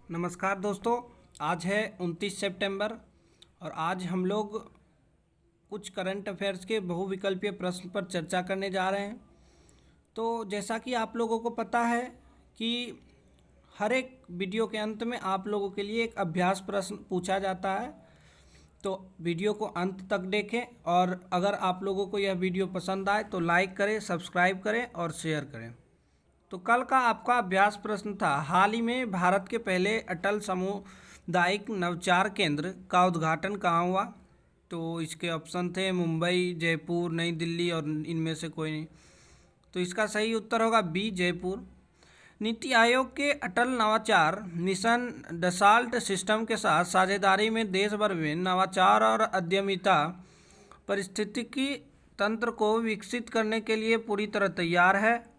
नमस्कार दोस्तों। आज है 29 सितंबर और आज हम लोग कुछ करंट अफेयर्स के बहुविकल्पीय प्रश्न पर चर्चा करने जा रहे हैं। तो जैसा कि आप लोगों को पता है कि हर एक वीडियो के अंत में आप लोगों के लिए एक अभ्यास प्रश्न पूछा जाता है। तो वीडियो को अंत तक देखें और अगर आप लोगों को यह वीडियो पसंद आए तो लाइक करें, सब्सक्राइब करें और शेयर करें। तो कल का आपका अभ्यास प्रश्न था, हाल ही में भारत के पहले अटल सामुदायिक नवचार केंद्र का उद्घाटन कहाँ हुआ। तो इसके ऑप्शन थे मुंबई, जयपुर, नई दिल्ली और इनमें से कोई नहीं। तो इसका सही उत्तर होगा बी, जयपुर। नीति आयोग के अटल नवाचार मिशन डसाल्ट सिस्टम के साथ साझेदारी में देश भर में नवाचार और उद्यमिता पारिस्थितिकी तंत्र को विकसित करने के लिए पूरी तरह तैयार है।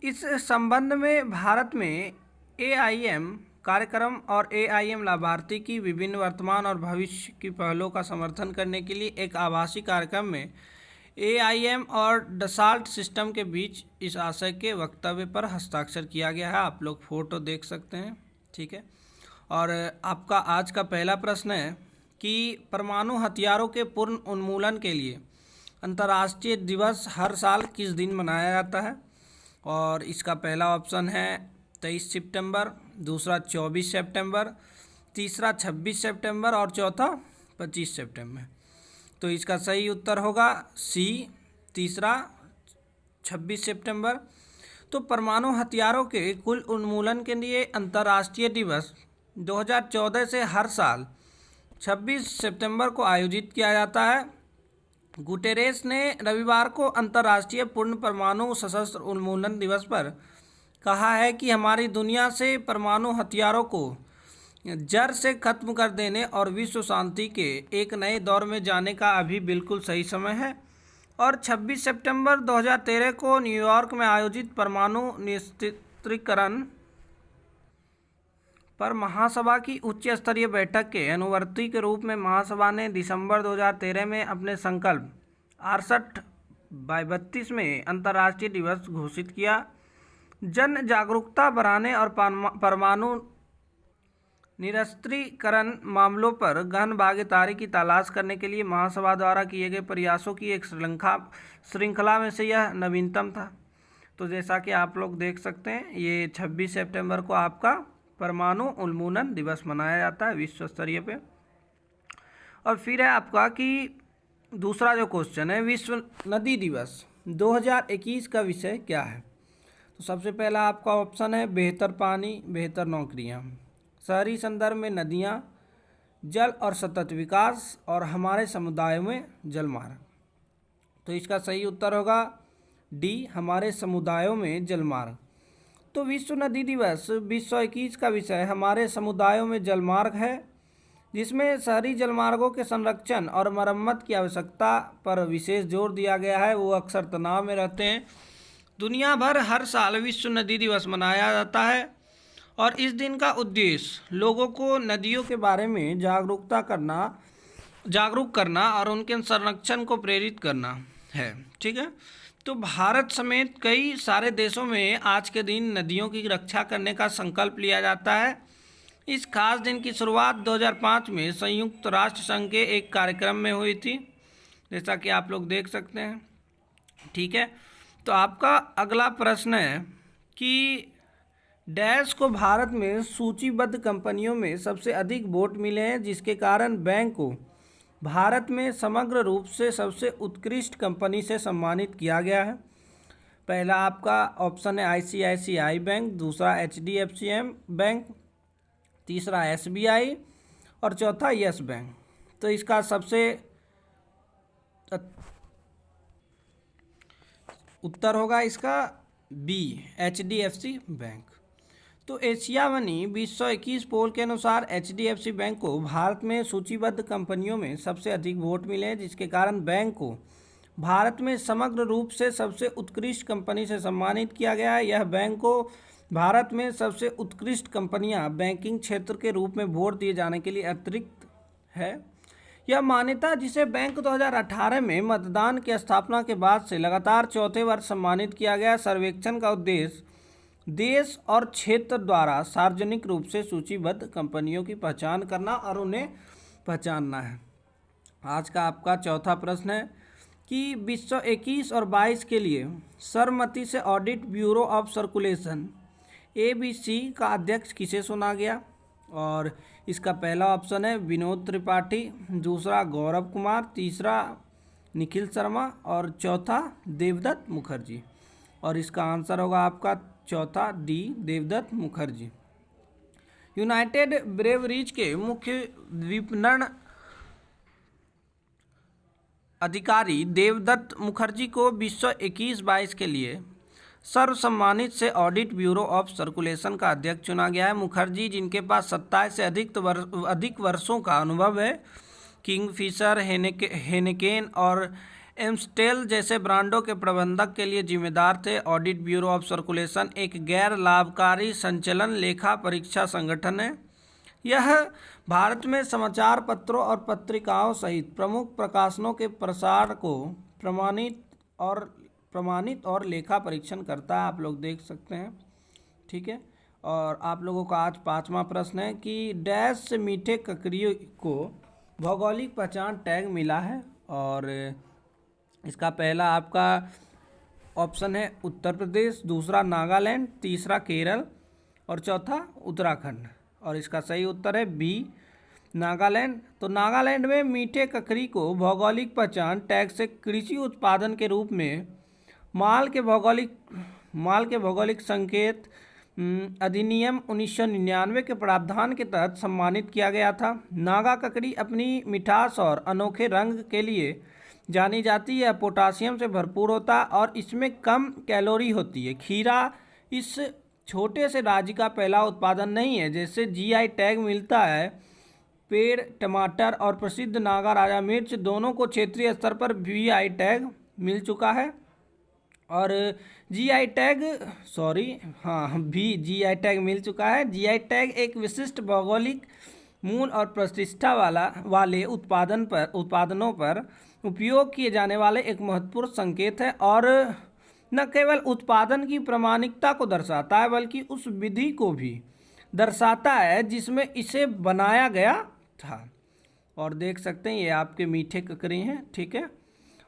इस संबंध में भारत में एआईएम कार्यक्रम और एआईएम लाभार्थी की विभिन्न वर्तमान और भविष्य की पहलों का समर्थन करने के लिए एक आभासी कार्यक्रम में एआईएम और डसाल्ट सिस्टम के बीच इस आशय के वक्तव्य पर हस्ताक्षर किया गया है। आप लोग फोटो देख सकते हैं, ठीक है। और आपका आज का पहला प्रश्न है कि परमाणु हथियारों के पूर्ण उन्मूलन के लिए अंतर्राष्ट्रीय दिवस हर साल किस दिन मनाया जाता है। और इसका पहला ऑप्शन है 23 सितंबर, दूसरा 24 सितंबर, तीसरा 26 सितंबर और चौथा 25 सितंबर। तो इसका सही उत्तर होगा सी, तीसरा 26 सितंबर। तो परमाणु हथियारों के कुल उन्मूलन के लिए अंतर्राष्ट्रीय दिवस 2014 से हर साल 26 सितंबर को आयोजित किया जाता है। गुटेरेस ने रविवार को अंतर्राष्ट्रीय पूर्ण परमाणु सशस्त्र उन्मूलन दिवस पर कहा है कि हमारी दुनिया से परमाणु हथियारों को जड़ से खत्म कर देने और विश्व शांति के एक नए दौर में जाने का अभी बिल्कुल सही समय है। और 26 सितंबर 2013 को न्यूयॉर्क में आयोजित परमाणु निरस्त्रीकरण पर महासभा की उच्च स्तरीय बैठक के अनुवर्ती के रूप में महासभा ने दिसंबर 2013 में अपने संकल्प 68/32 में अंतर्राष्ट्रीय दिवस घोषित किया। जन जागरूकता बढ़ाने और परमाणु निरस्त्रीकरण मामलों पर गहन भागीदारी की तलाश करने के लिए महासभा द्वारा किए गए प्रयासों की एक श्रृंखला में से यह नवीनतम था। तो जैसा कि आप लोग देख सकते हैं, ये 26 सितंबर को आपका परमाणु उन्मूलन दिवस मनाया जाता है विश्व स्तरीय पे। और फिर है आपका कि दूसरा जो क्वेश्चन है, विश्व नदी दिवस 2021 का विषय क्या है। तो सबसे पहला आपका ऑप्शन है बेहतर पानी, बेहतर नौकरियां, शहरी संदर्भ में नदियां, जल और सतत विकास और हमारे समुदायों में जलमार्ग। तो इसका सही उत्तर होगा डी, हमारे समुदायों में जलमार्ग। तो विश्व नदी दिवस 2021 का विषय हमारे समुदायों में जलमार्ग है, जिसमें शहरी जलमार्गों के संरक्षण और मरम्मत की आवश्यकता पर विशेष जोर दिया गया है। वो अक्सर तनाव में रहते हैं। दुनिया भर हर साल विश्व नदी दिवस मनाया जाता है और इस दिन का उद्देश्य लोगों को नदियों के बारे में जागरूक करना और उनके संरक्षण को प्रेरित करना है, ठीक है। तो भारत समेत कई सारे देशों में आज के दिन नदियों की रक्षा करने का संकल्प लिया जाता है। इस खास दिन की शुरुआत 2005 में संयुक्त राष्ट्र संघ के एक कार्यक्रम में हुई थी, जैसा कि आप लोग देख सकते हैं, ठीक है। तो आपका अगला प्रश्न है कि डैश को भारत में सूचीबद्ध कंपनियों में सबसे अधिक वोट मिले हैं, जिसके कारण बैंक को भारत में समग्र रूप से सबसे उत्कृष्ट कंपनी से सम्मानित किया गया है। पहला आपका ऑप्शन है आईसीआईसीआई बैंक, दूसरा एचडीएफसी बैंक, तीसरा एसबीआई और चौथा यस बैंक। तो इसका सबसे उत्तर होगा इसका बी, एचडीएफसी बैंक। तो एशिया मनी 2021 पोल के अनुसार एचडीएफसी बैंक को भारत में सूचीबद्ध कंपनियों में सबसे अधिक वोट मिले हैं, जिसके कारण बैंक को भारत में समग्र रूप से सबसे उत्कृष्ट कंपनी से सम्मानित किया गया है। यह बैंक को भारत में सबसे उत्कृष्ट कंपनियां बैंकिंग क्षेत्र के रूप में वोट दिए जाने के लिए अतिरिक्त है। यह मान्यता, जिसे बैंक 2018 में मतदान की स्थापना के बाद से लगातार चौथे वर्ष सम्मानित किया गया। सर्वेक्षण का उद्देश्य देश और क्षेत्र द्वारा सार्वजनिक रूप से सूचीबद्ध कंपनियों की पहचान करना और उन्हें पहचानना है। आज का आपका चौथा प्रश्न है कि 2021 और 22 के लिए सर्वमति से audit bureau of circulation ABC का अध्यक्ष किसे चुना गया? और इसका पहला ऑप्शन है विनोद त्रिपाठी, दूसरा गौरव कुमार, तीसरा निखिल शर्मा और चौथा देवदत्त मुखर्जी। और इसका आंसर होगा आपका चौथा D, Devdutt Mukherjee. United Breweries के मुख्य विपणन अधिकारी देवदत्त मुखर्जी को 2021-22 के लिए सर्वसम्मानित से ऑडिट ब्यूरो ऑफ सर्कुलेशन का अध्यक्ष चुना गया है। मुखर्जी, जिनके पास 27 से अधिक वर्षों का अनुभव है, किंगफिशर, हेनेकेन और एम्स्टेल जैसे ब्रांडों के प्रबंधक के लिए जिम्मेदार थे। ऑडिट ब्यूरो ऑफ सर्कुलेशन एक गैर लाभकारी संचालन लेखा परीक्षा संगठन है। यह भारत में समाचार पत्रों और पत्रिकाओं सहित प्रमुख प्रकाशनों के प्रसार को प्रमाणित और लेखा परीक्षण करता है। आप लोग देख सकते हैं, ठीक है। और आप लोगों का आज पांचवा प्रश्न है कि डैश से मीठे ककड़ी को भौगोलिक पहचान टैग मिला है। और इसका पहला आपका ऑप्शन है उत्तर प्रदेश, दूसरा नागालैंड, तीसरा केरल और चौथा उत्तराखंड। और इसका सही उत्तर है बी, नागालैंड। तो नागालैंड में मीठे ककड़ी को भौगोलिक पहचान टैग से कृषि उत्पादन के रूप में माल के भौगोलिक संकेत अधिनियम 1999 के प्रावधान के तहत सम्मानित किया गया था। नागा ककड़ी अपनी मिठास और अनोखे रंग के लिए जानी जाती है। पोटासियम से भरपूर होता है और इसमें कम कैलोरी होती है। खीरा इस छोटे से राज्य का पहला उत्पादन नहीं है। जैसे GI टैग मिलता है, पेड़, टमाटर और प्रसिद्ध नागा राजा मिर्च दोनों को क्षेत्रीय स्तर पर GI टैग मिल चुका है। और GI टैग मिल चुका है। GI टैग एक विशिष्ट भौगोलिक मूल और प्रतिष्ठा वाले उत्पादनों पर उपयोग किए जाने वाले एक महत्वपूर्ण संकेत है और न केवल उत्पादन की प्रामाणिकता को दर्शाता है बल्कि उस विधि को भी दर्शाता है जिसमें इसे बनाया गया था। और देख सकते हैं ये आपके मीठे ककड़ी हैं, ठीक है।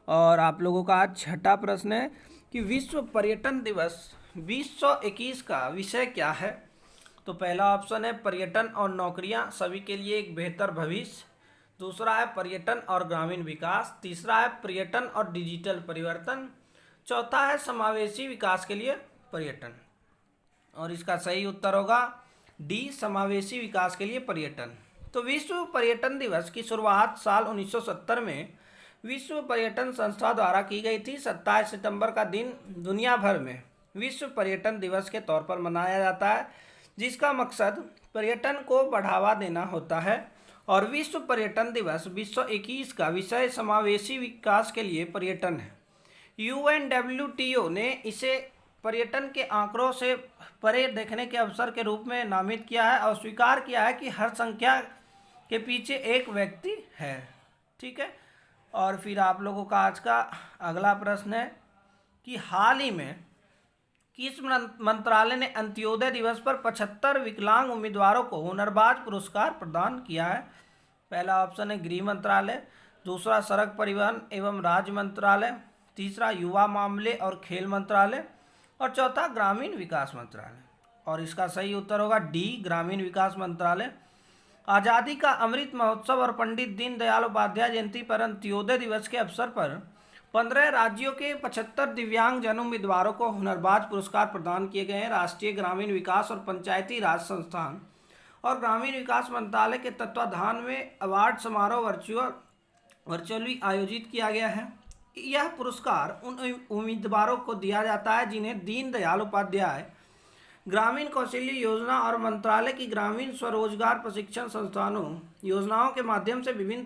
और आप लोगों का आज छठा प्रश्न है कि विश्व पर्यटन दिवस 2021 का विषय क्या है? तो पहला ऑप्शन है पर्यटन और नौकरियां सभी के लिए एक बेहतर भविष्य, दूसरा है पर्यटन और ग्रामीण विकास, तीसरा है पर्यटन और डिजिटल परिवर्तन, चौथा है समावेशी विकास के लिए पर्यटन। और इसका सही उत्तर होगा डी, समावेशी विकास के लिए पर्यटन। तो विश्व पर्यटन दिवस की शुरुआत साल 1970 में विश्व पर्यटन संस्था द्वारा की गई थी। 27 सितंबर का दिन दुनिया भर में विश्व पर्यटन दिवस के तौर पर मनाया जाता है, जिसका मकसद पर्यटन को बढ़ावा देना होता है। और विश्व पर्यटन दिवस 2021 का विषय समावेशी विकास के लिए पर्यटन है। UNWTO ने इसे पर्यटन के आंकड़ों से परे देखने के अवसर के रूप में नामित किया है और स्वीकार किया है कि हर संख्या के पीछे एक व्यक्ति है, ठीक है। और फिर आप लोगों का आज का अगला प्रश्न है कि हाल ही में किस मंत्रालय ने अंत्योदय दिवस पर 75 विकलांग उम्मीदवारों को हुनरबाज पुरस्कार प्रदान किया है? पहला ऑप्शन है गृह मंत्रालय, दूसरा सड़क परिवहन एवं राज्य मंत्रालय, तीसरा युवा मामले और खेल मंत्रालय और चौथा ग्रामीण विकास मंत्रालय। और इसका सही उत्तर होगा डी, ग्रामीण विकास मंत्रालय। आज़ादी का अमृत महोत्सव और पंडित दीनदयाल उपाध्याय जयंती पर अंत्योदय दिवस के अवसर पर 15 राज्यों के 75 दिव्यांगजन उम्मीदवारों को हुनरबाज पुरस्कार प्रदान किए गए हैं। राष्ट्रीय ग्रामीण विकास और पंचायती राज संस्थान और ग्रामीण विकास मंत्रालय के तत्वाधान में अवार्ड समारोह वर्चुअली आयोजित किया गया है। यह पुरस्कार उन उम्मीदवारों को दिया जाता है जिन्हें दीनदयाल उपाध्याय ग्रामीण कौशल्य योजना और मंत्रालय की ग्रामीण स्वरोजगार प्रशिक्षण संस्थानों योजनाओं के माध्यम से विभिन्न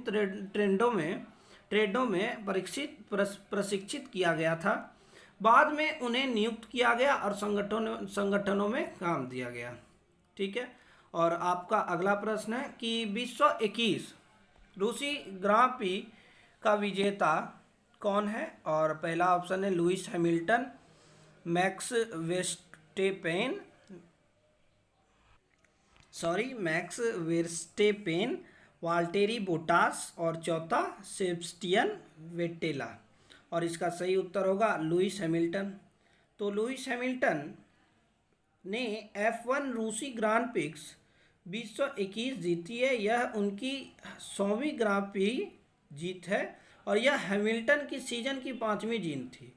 ट्रेडों में प्रशिक्षित किया गया था। बाद में उन्हें नियुक्त किया गया और संगठनों में काम दिया गया, ठीक है। और आपका अगला प्रश्न है कि 2021 रूसी ग्रां प्री का विजेता कौन है? और पहला ऑप्शन है Lewis Hamilton, Max Verstappen, Valtteri Bottas और चौथा सेबस्टियन वेटेला। और इसका सही उत्तर होगा लुइस हैमिल्टन। तो लुइस हैमिल्टन ने F1 रूसी ग्रांड प्रिक्स 2021 जीती है। यह उनकी 100वीं ग्रां प्री जीत है और यह हैमिल्टन की सीजन की 5वीं जीत थी।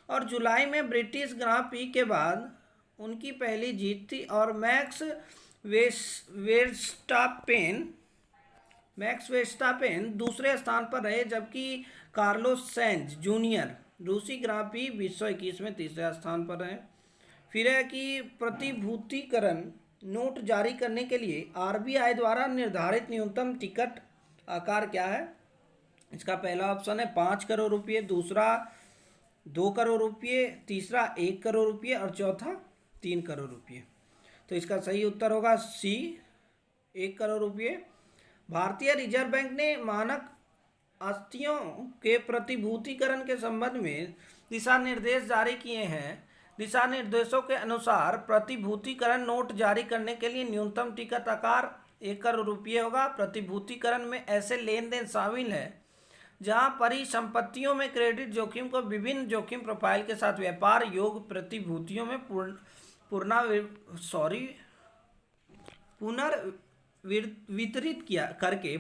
और जुलाई में ब्रिटिश ग्रां प्री के बाद उनकी पहली जीत थी। और मैक्स वेस्टापेन दूसरे स्थान पर रहे, जबकि कार्लोस सेंज जूनियर रूसी ग्रां प्री 2021 में तीसरे स्थान पर रहे। फिर है कि प्रतिभूतिकरण नोट जारी करने के लिए RBI द्वारा निर्धारित न्यूनतम टिकट आकार क्या है? इसका पहला ऑप्शन है 5 करोड़ रुपये, दूसरा 2 करोड़ रुपये, तीसरा 1 करोड़ रुपये और चौथा 3 करोड़ रुपये। तो इसका सही उत्तर होगा सी, 1 करोड़ रुपये। भारतीय रिजर्व बैंक ने मानक आस्तियों के प्रतिभूतिकरण के संबंध में दिशा निर्देश जारी किए हैं। दिशा निर्देशों के अनुसार प्रतिभूतिकरण नोट जारी करने के लिए न्यूनतम टिकट आकार 1 करोड़ रुपये होगा। प्रतिभूतिकरण में ऐसे लेन देन शामिल है जहां परिसंपत्तियों में क्रेडिट जोखिम को विभिन्न जोखिम प्रोफाइल के साथ व्यापार योग्य प्रतिभूतियों में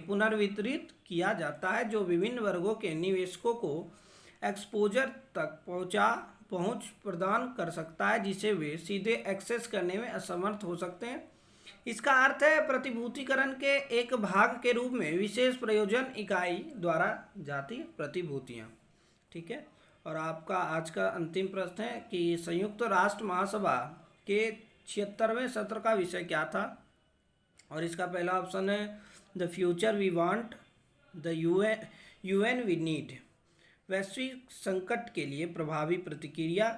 पुनर्वितरित किया जाता है, जो विभिन्न वर्गों के निवेशकों को एक्सपोजर तक पहुंच प्रदान कर सकता है, जिसे वे सीधे एक्सेस करने में असमर्थ हो सकते हैं। इसका अर्थ है प्रतिभूतिकरण के एक भाग के रूप में विशेष प्रयोजन इकाई द्वारा जाती प्रतिभूतियां। ठीक है। और आपका आज का अंतिम प्रश्न है कि संयुक्त राष्ट्र महासभा के 76वें सत्र का विषय क्या था? और इसका पहला ऑप्शन है the future we want, the UN we need, वैश्विक संकट के लिए प्रभावी प्रतिक्रिया,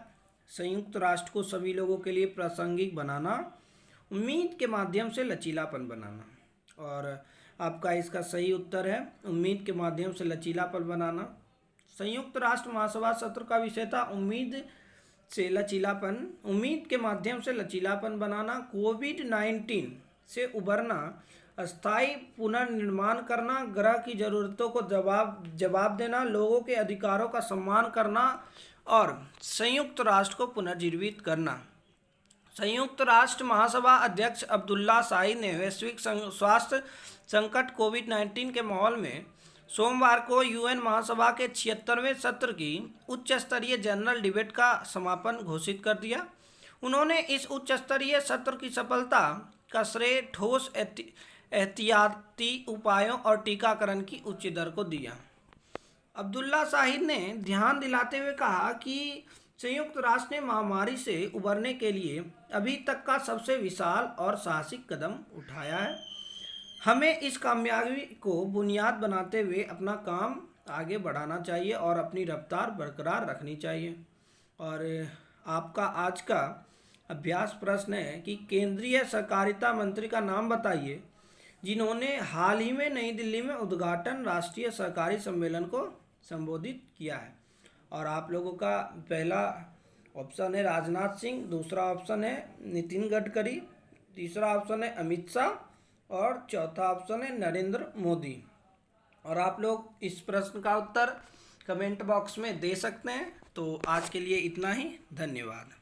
संयुक्त राष्ट्र को सभी लोगों के लिए प्रासंगिक बनाना, उम्मीद के माध्यम से लचीलापन बनाना। और आपका इसका सही उत्तर है उम्मीद के माध्यम से लचीलापन बनाना। संयुक्त राष्ट्र महासभा सत्र का विषय था उम्मीद के माध्यम से लचीलापन बनाना, कोविड-19 से उबरना, अस्थायी पुनर्निर्माण करना, ग्रह की ज़रूरतों को जवाब देना, लोगों के अधिकारों का सम्मान करना और संयुक्त राष्ट्र को पुनर्जीवित करना। संयुक्त राष्ट्र महासभा अध्यक्ष अब्दुल्ला शाहिद ने वैश्विक स्वास्थ्य संकट कोविड-19 के माहौल में सोमवार को यूएन महासभा के 76वें सत्र की उच्च स्तरीय जनरल डिबेट का समापन घोषित कर दिया। उन्होंने इस उच्च स्तरीय सत्र की सफलता का श्रेय ठोस एहतियाती उपायों और टीकाकरण की उच्च दर को दिया। अब्दुल्ला शाहिद ने ध्यान दिलाते हुए कहा कि संयुक्त राष्ट्र ने महामारी से उबरने के लिए अभी तक का सबसे विशाल और साहसिक कदम उठाया है। हमें इस कामयाबी को बुनियाद बनाते हुए अपना काम आगे बढ़ाना चाहिए और अपनी रफ्तार बरकरार रखनी चाहिए। और आपका आज का अभ्यास प्रश्न है कि केंद्रीय सहकारिता मंत्री का नाम बताइए जिन्होंने हाल ही में नई दिल्ली में उद्घाटन राष्ट्रीय सहकारी सम्मेलन को संबोधित किया है। और आप लोगों का पहला ऑप्शन है राजनाथ सिंह, दूसरा ऑप्शन है नितिन गडकरी, तीसरा ऑप्शन है अमित शाह और चौथा ऑप्शन है नरेंद्र मोदी। और आप लोग इस प्रश्न का उत्तर कमेंट बॉक्स में दे सकते हैं। तो आज के लिए इतना ही, धन्यवाद।